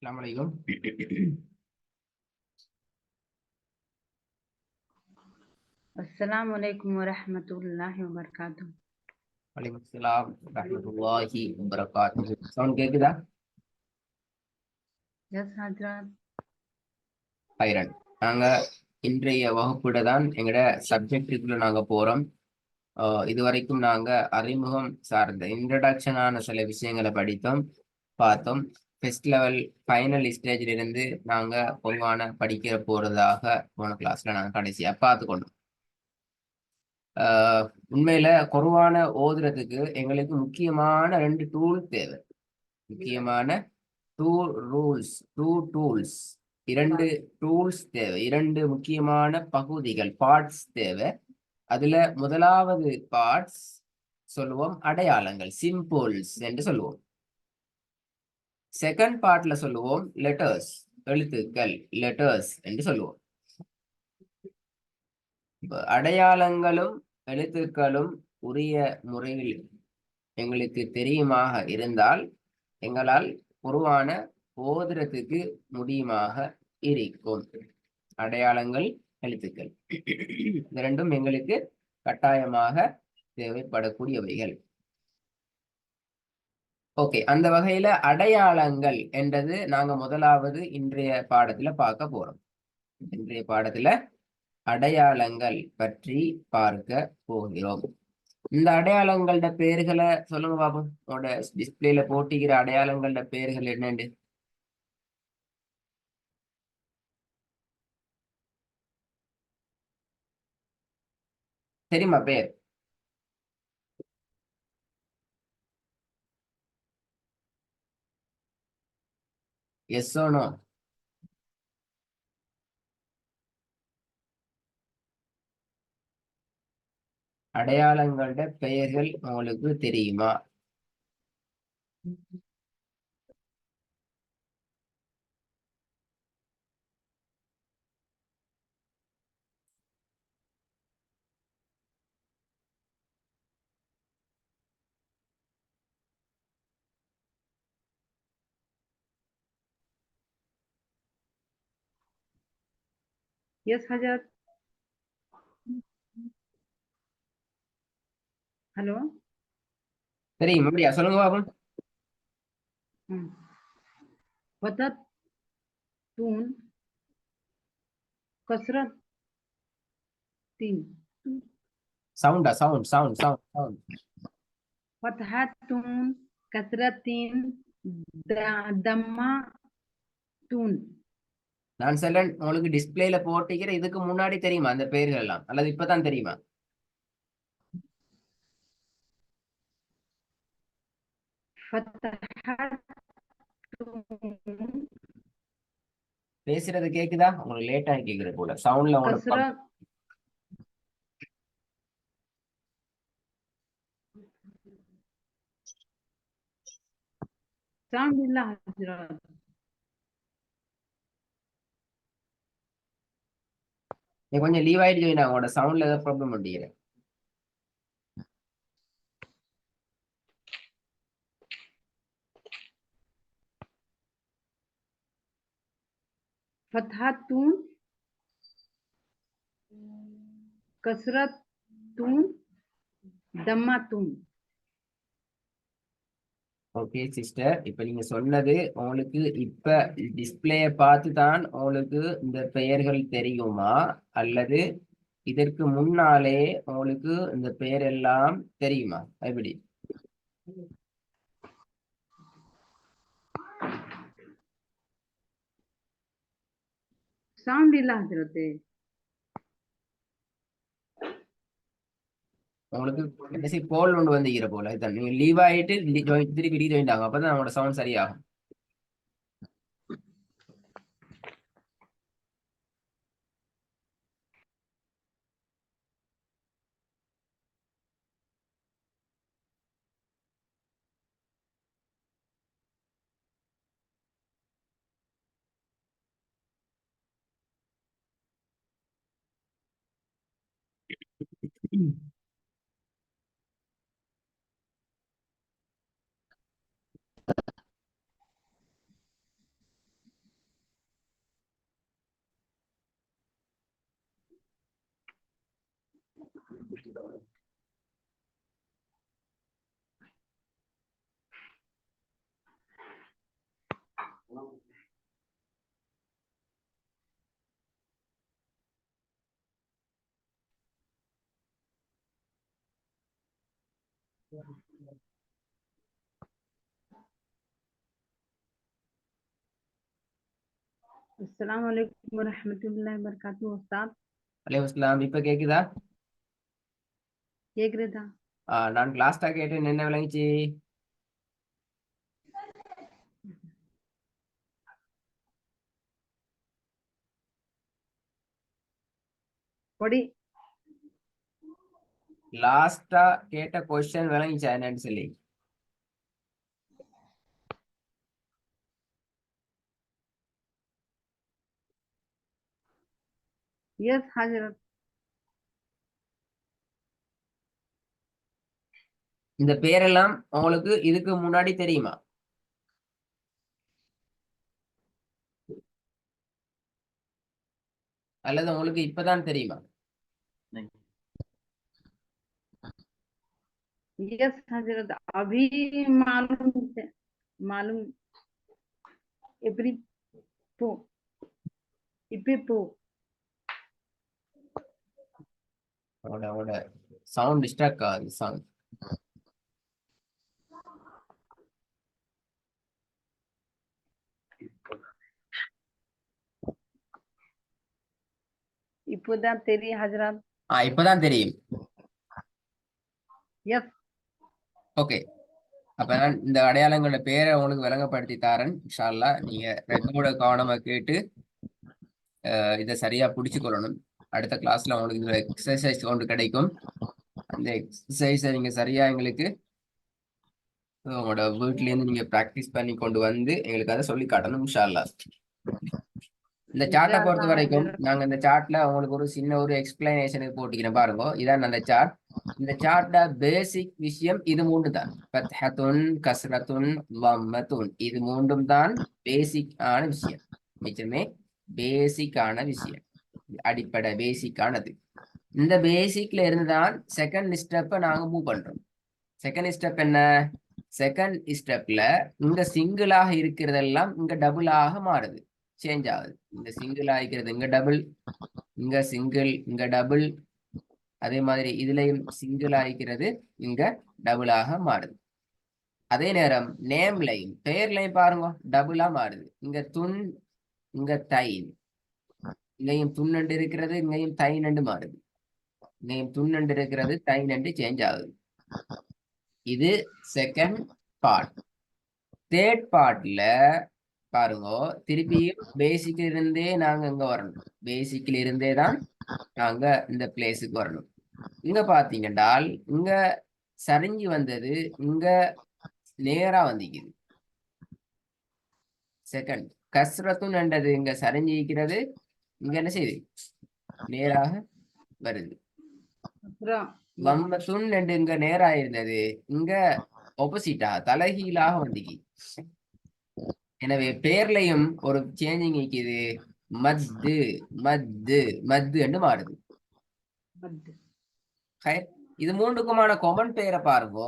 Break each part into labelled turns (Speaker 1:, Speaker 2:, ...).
Speaker 1: السلام عليكم.
Speaker 2: السلام عليكم ورحمة الله وبركاته.
Speaker 1: وعليكم السلام ورحمة الله وبركاته. Sound கேக்குதா?
Speaker 2: Yes, Hazrat.
Speaker 1: ஹைரன். நாங்க இன்றைய வகுப்புல தான் எங்கட சப்ஜெக்டுக்குள்ள நாங்க போறோம். இதுவரைக்கும் நாங்க அறிமுகம் சார்ந்த இன்ட்ரடக்ஷனான சில விஷயங்களை படித்தோம், பார்த்தோம். ஃபர்ஸ்ட் லெவல் ஃபைனல் ஸ்டேஜ்ல இருந்து நாங்க பொதுவான படிக்கிற போறதாக போன கிளாஸ்ல நாங்க கடைசியா பார்த்துக்கொண்டோம். உண்மையில குர்ஆன ஓதுறதுக்கு எங்களுக்கு முக்கியமான 2 டூல் தேவை. முக்கியமான டூ டூல்ஸ் 2 டூல்ஸ் தேவை. 2 முக்கியமான பகுதிகள், பார்ட்ஸ் தேவை. அதுல முதலாவது பார்ட்ஸ் சொல்லுவோம் அடையாளங்கள், சிம்பிள்ஸ் என்று சொல்லுவோம். செகண்ட் பார்ட்ல சொல்லுவோம் லெட்டர்ஸ், எழுத்துக்கள், லெட்டர்ஸ் என்று சொல்லுவோம். அடையாளங்களும் எழுத்துக்களும் உரிய முறையில் எங்களுக்கு தெரியுமாக இருந்தால் எங்களால் குர்ஆன ஓதுறதுக்கு முடியுமாக இருக்கும். அடையாளங்கள், எழுத்துக்கள் இந்த ரெண்டும் எங்களுக்கு கட்டாயமாக தேவைப்படக்கூடியவைகள். ஓகே, அந்த வகையில அடையாளங்கள் என்றது நாங்க முதலாவது இன்றைய பாடத்துல பார்க்க போறோம். இன்றைய பாடத்துல அடையாளங்கள் பற்றி பார்க்க போகிறோம். இந்த அடையாளங்களோட பேர்களை சொல்லுங்க பாப்போம். உங்களோட டிஸ்பிளேல போட்டிக்கிற அடையாளங்களோட பேர்கள் என்னண்டு? தெரியுமா பேர்? S oh no? அடையாளங்களோட பெயர்கள் உங்களுக்கு தெரியுமா?
Speaker 2: Yes, Hazrat. Hello.
Speaker 1: தெரியும், அப்படியா? சொல்லுங்க பாப்போம்.
Speaker 2: वतत तून कसरत तीन
Speaker 1: சவுண்டா? சவுண்ட்.
Speaker 2: فتحتون كسرتين دما تون
Speaker 1: நான் சொல்றேன், உங்களுக்கு டிஸ்பிளேல போட்டிக்கிற இதுக்கு முன்னாடி தெரியுமா அந்த பெயர்கள் எல்லாம், அல்லது இப்பதான் தெரியுமா?
Speaker 2: فتحتون
Speaker 1: பேசுறது கேக்குதா? உங்களுக்கு லேட்டா கேக்குறது போல, சவுண்ட்ல உங்களுக்கு
Speaker 2: कसरत ساوند இல்ல ஹஜ்ரத்.
Speaker 1: நீ கொஞ்சம் லீவ் ஆயிட்டு ஜாயின் ஆகும். உங்களோட சவுண்ட்ல ஏதாவது ப்ராப்ளம் பண்ணிக்கிறேன்.
Speaker 2: فتحتون कसरतून दम्मातून.
Speaker 1: ஓகே சிஸ்டர், இப்ப நீங்க சொன்னது உங்களுக்கு இப்ப டிஸ்பிளேய பார்த்து தான் உங்களுக்கு இந்த பெயர்கள் தெரியுமா, அல்லது இதற்கு முன்னாலே உங்களுக்கு இந்த பெயர் எல்லாம் தெரியுமா? எப்படி?
Speaker 2: சவுண்ட் இல்ல ஹஜ்ரத்.
Speaker 1: உங்களுக்கு கடைசி கோல் ஒன்று வந்திக்கிற போல, இதான் நீங்க லீவ் ஆயிட்டு திருப்பி ரீஜாயின் ஆகும், அப்பதான் அவங்களோட சவுண்ட் சரியாகும்.
Speaker 2: अस्सलाम वालेकुम रहमतुल्लाहि वबरकातुहू उस्ताद
Speaker 1: அலைவஸ்லாம் இப்ப கேக்குதா?
Speaker 2: கேக்குறதா?
Speaker 1: நான் கிளாஸ் தான் கேட்டேன், என்ன விளங்கிச்சு?
Speaker 2: பொடி
Speaker 1: லாஸ்டா கேட்ட கொஸ்டின் விளங்கிச்சா என்னன்னு சொல்லி?
Speaker 2: यस हजरत
Speaker 1: இந்த பேரெல்லாம் உங்களுக்கு இதுக்கு முன்னாடி தெரியுமா? அல்லது உங்களுக்கு இப்பதான் தெரியுமா?
Speaker 2: यस हजरत अभी मालूम मालूम एवरी पो इपे पो
Speaker 1: அவனோட சவுண்ட் டிஸ்ட்ராக்ட் ஆகுது சவுண்ட்.
Speaker 2: இப்போதான் தெரியும் ஹஜரத்
Speaker 1: இப்பதான் தெரியும்.
Speaker 2: எஸ்
Speaker 1: ஓகே, அப்ப நான் இந்த அடையாளங்களோட பேரை உங்களுக்கு விளங்கப்படுத்தி தாரேன் இன்ஷா அல்லாஹ். நீங்க ரெக்கார்ட கவனமா கேட்டு இதை சரியா பிடிச்சுக்கொள்ளணும். அடுத்த கிளாஸ்ல உங்களுக்கு இந்த எக்ஸசைஸ் ஒன்று கிடைக்கும். அந்த எக்ஸசைஸை நீங்க சரியா எங்களுக்கு உங்களோட வீட்ல இருந்து நீங்க பிராக்டிஸ் பண்ணி கொண்டு வந்து எங்களுக்கு அதை சொல்லி காட்டணும் இன்ஷா அல்லாஹ். இந்த சார்ட்டை பொறுத்த வரைக்கும் நாங்க இந்த சார்ட்ல உங்களுக்கு ஒரு சின்ன ஒரு எக்ஸ்பிளனேஷனுக்கு போட்டுக்கிறேன் பாருங்க. இதான் அந்த சார்ட். இந்த சார்ட்ல பேசிக் விஷயம் இது மூன்று தான். ஃபத்ஹத்துன், கஸ்ரத்துன், லம்மத்துன், இது மூன்றும் தான் பேசிக் ஆன விஷயம். மிச்சமே பேசிக்கான விஷயம், அடிப்படை பேசிக்கானது. இந்த பேசிக்ல இருந்து தான் செகண்ட் ஸ்டெப்பை நாங்க மூவ் பண்றோம். செகண்ட் ஸ்டெப் என்ன? செகண்ட் ஸ்டெப்ல இங்க சிங்கிளாக இருக்கிறதெல்லாம் இங்க டபுளாக மாறுது, சேஞ்ச் ஆகுது. இந்த சிங்கிள் ஆகிக்கிறது இங்க டபுள், இங்க சிங்கிள், இங்க டபுள். அதே மாதிரி இதுலயும் சிங்கிள் ஆகிக்கிறது இங்க டபுளாக மாறுது. அதே நேரம் நேம்லையும் பெயர்லையும் பாருங்க டபுளா மாறுது. இங்க துன், இங்க தைன். இங்கேயும் துண்ணண்டு இருக்கிறது, இங்கேயும் தை நண்டு மாறுது. இங்கேயும் துண்ணண்டு இருக்கிறது, தை நண்டு சேஞ்ச் ஆகுது. இது செகண்ட் பார்ட். தேர்ட் பார்ட்ல பாருங்க, திருப்பியும் பேசிக்ல இருந்தே நாங்க இங்க வரணும். பேசிக்ல இருந்தே தான் நாங்க இந்த பிளேஸுக்கு வரணும். இங்க பாத்தீங்கன்னா இங்க சரிஞ்சு வந்தது இங்க நேரா வந்திக்குது. செகண்ட் கஸ்ரத்துன் என்றது இங்க சரிஞ்சு இருக்கிறது, இங்க என்ன செய்யுது? நேராக வருது. லம்மத்துன் என்று இங்க நேரா இருந்தது, இங்க ஆப்போசிட்டா தலைகீழாக வந்திக்கு. எனவே பேர்லையும் ஒரு சேஞ்சிங் இருக்குது. மத்து, மத்து, மத்து என்று மாறுது. இது மூன்றுக்குமான காமன் பெயரை பாருங்க.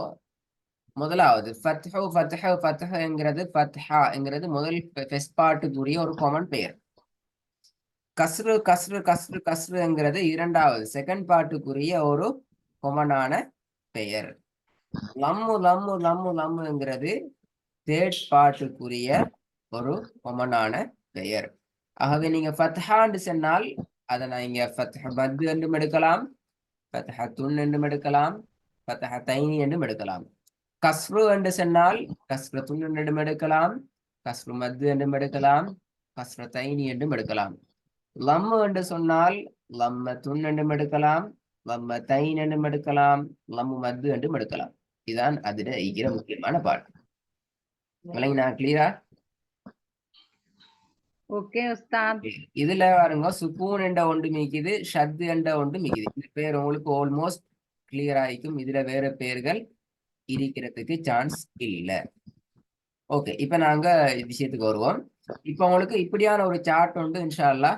Speaker 1: முதலாவது ஃபத்ஹு, ஃபத்ஹு, ஃபத்ஹுங்கிறது, ஃபத்ஹாங்கிறது முதல் ஃபர்ஸ்ட் பார்ட்டுக்குரிய ஒரு காமன் பெயர். கஸ்ரு, கஸ்ரு, கஸ்ரு, கஸ்ருங்கிறது இரண்டாவது செகண்ட் பார்ட்டுக்குரிய ஒரு காமனான பெயர். லம்மு, லம்மு, லம்மு, லம்முங்கிறது தேர்ட் பார்ட்டுக்குரிய ஒரு காமனான பெயர். ஆகவே நீங்க ஃபத்ஹான்னு சொன்னால் அதை நான் இங்க ஃபத்ஹ மத்து என்றும் எடுக்கலாம், ஃபத்ஹத்துன் என்றும் எடுக்கலாம், ஃபத்ஹத்தைனி என்றும் எடுக்கலாம். கஸ்ரு என்று சொன்னால் கஸ்ரத்துன் என்றும் எடுக்கலாம், கஸ்ரு மத்து என்றும் எடுக்கலாம், கஸ்ரத்தைனி என்றும் எடுக்கலாம். லம்மு என்று சொன்னால் லம்மத்துன் என்றும் எடுக்கலாம், லம்மத்தைன் என்றும் எடுக்கலாம், லம்மு மத்து என்றும் எடுக்கலாம். இதுதான் அதுல இருக்கிற முக்கியமான பாட்டு. விளங்கினா? கிளியரா?
Speaker 2: ஓகே உஸ்தாத்.
Speaker 1: இதுல பாருங்க சுக்கூன் என்ற ஒன்று மிக்குது, ஷத்து என்ற ஒன்று மிக்குது. இந்த பேர் உங்களுக்கு ஆல்மோஸ்ட் கிளியர் ஆயிக்கும். இதுல வேற பேர்கள் இருக்கிறதுக்கு சான்ஸ் இல்ல. ஓகே, இப்ப நாங்க விஷயத்துக்கு வருவோம். இப்ப உங்களுக்கு இப்படியான ஒரு சார்ட் உண்டு இன்ஷா அல்லாஹ்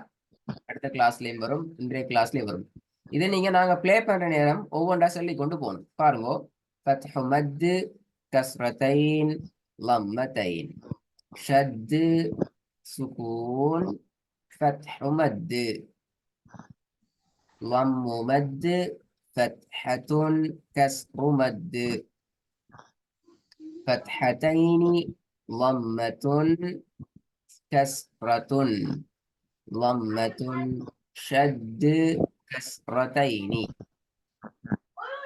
Speaker 1: அடுத்த கிளாஸ்லயும் வரும், இன்றைய கிளாஸ்லயும் வரும். இதை நீங்க நாங்க ப்ளே பண்ற நேரம் ஒவ்வொன்றா சொல்லி கொண்டு போகணும். பாருங்க. ஃபத்ஹு மத்து, கஸ்ரத்தைன், லம்மத்தைன், ஷத்து, சுகூன், ஃபத்ஹு மத்து, லம்மு மத்து, ஃபத்ஹத்துன், கஸ்ரு மத்து, ஃபத்ஹத்தைனி, லம்மத்துன், கஸ்ரத்துன், லம்மத்துன், ஷத்து, கஸ்ரத்தைனி,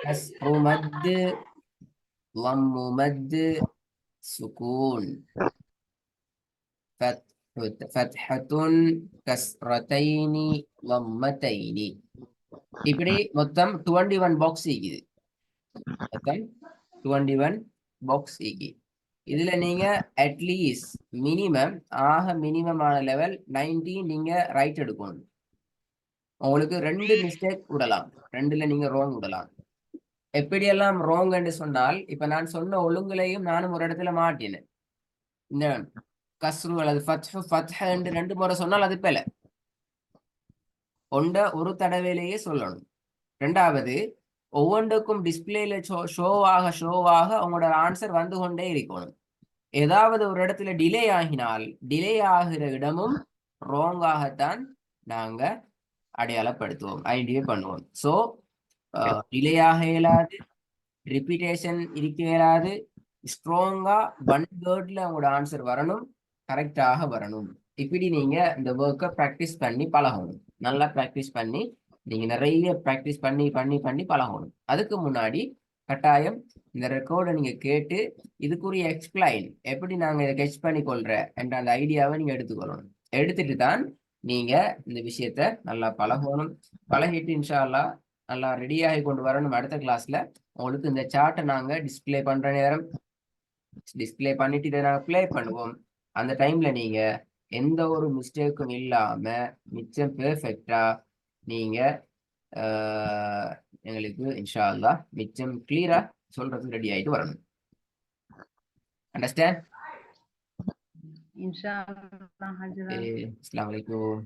Speaker 1: كسر مد، ضم مد، سكون، فتحة، كسرتين، ضمتين. இப்படி மொத்தம் 21 பாக்ஸ் இருக்குது. மொத்தம் 21 பாக்ஸ் இருக்கு. இதுல நீங்க அட்லீஸ்ட் மினிமம் மினிமமான லெவல் 19 நீங்க ரைட் எடுக்கணும். உங்களுக்கு 2 மிஸ்டேக் விடலாம், 2ல நீங்க ரோங் விடலாம். எப்படியெல்லாம் ரோங் என்று சொன்னால், இப்ப நான் சொன்ன ஒழுங்குலையும் நானும் ஒரு இடத்துல மாட்டினேன். இந்த கஸ்ரு அல்லது ஃபத்ஹ் என்று 2 முறை சொன்னால் அது பிழை. ஒரு தடவையிலேயே சொல்லணும். 2வது, ஒவ்வொன்றுக்கும் டிஸ்பிளேல ஷோவாக உங்களோட ஆன்சர் வந்து கொண்டே இருக்கணும். ஏதாவது ஒரு இடத்துல டிலே ஆகினால் டிலே ஆகிற இடமும் ரோங்காகத்தான் நாங்க அடையாளப்படுத்துவோம், ஐடென்டிஃபை பண்ணுவோம். ஸோ டிலே ஆக இயலாது, ரிப்பீட்டேஷன் இருக்க இயலாது, ஸ்ட்ராங்கா 1 வேர்ட்ல உங்களோட ஆன்சர் வரணும், கரெக்டாக வரணும். இப்படி நீங்க இந்த ஒர்க்கை ப்ராக்டிஸ் பண்ணி பழகணும். நல்லா ப்ராக்டிஸ் பண்ணி நீங்க நிறைய ப்ராக்டிஸ் பண்ணி பண்ணி பண்ணி பழகணும். அதுக்கு முன்னாடி கட்டாயம் இந்த ரெக்கார்டை நீங்க கேட்டு இதுக்குரிய எக்ஸ்பிளைன் எப்படி நாங்க இதை கெச் பண்ணி கொள்ற என்ற அந்த ஐடியாவை நீங்க எடுத்துக்கொள்ளணும். எடுத்துட்டு தான் நீங்க இந்த விஷயத்த நல்லா பழகணும். பழகிட்டு இன்ஷா அல்லாஹ் நல்லா ரெடியாகி கொண்டு வரணும். அடுத்த கிளாஸ்ல உங்களுக்கு இந்த சார்ட்டை நாங்க டிஸ்பிளே பண்ற நேரம் டிஸ்பிளே பண்ணிட்டு இதை நாங்க ப்ளே பண்ணுவோம். அந்த டைம்ல நீங்க எந்த ஒரு மிஸ்டேக்கும் இல்லாம மிச்சம் பெர்ஃபெக்டா நீங்க எங்களுக்கு இன்ஷா அல்லாஹ் மிச்சம் கிளியரா சொல்றதுக்கு ரெடி ஆயிட்டு வரணும். அண்டர்ஸ்டாண்ட்?
Speaker 2: இன்ஷா அல்லாஹ் ஹஜ்ரத்.
Speaker 1: அஸ்ஸலாமு அலைக்கும்.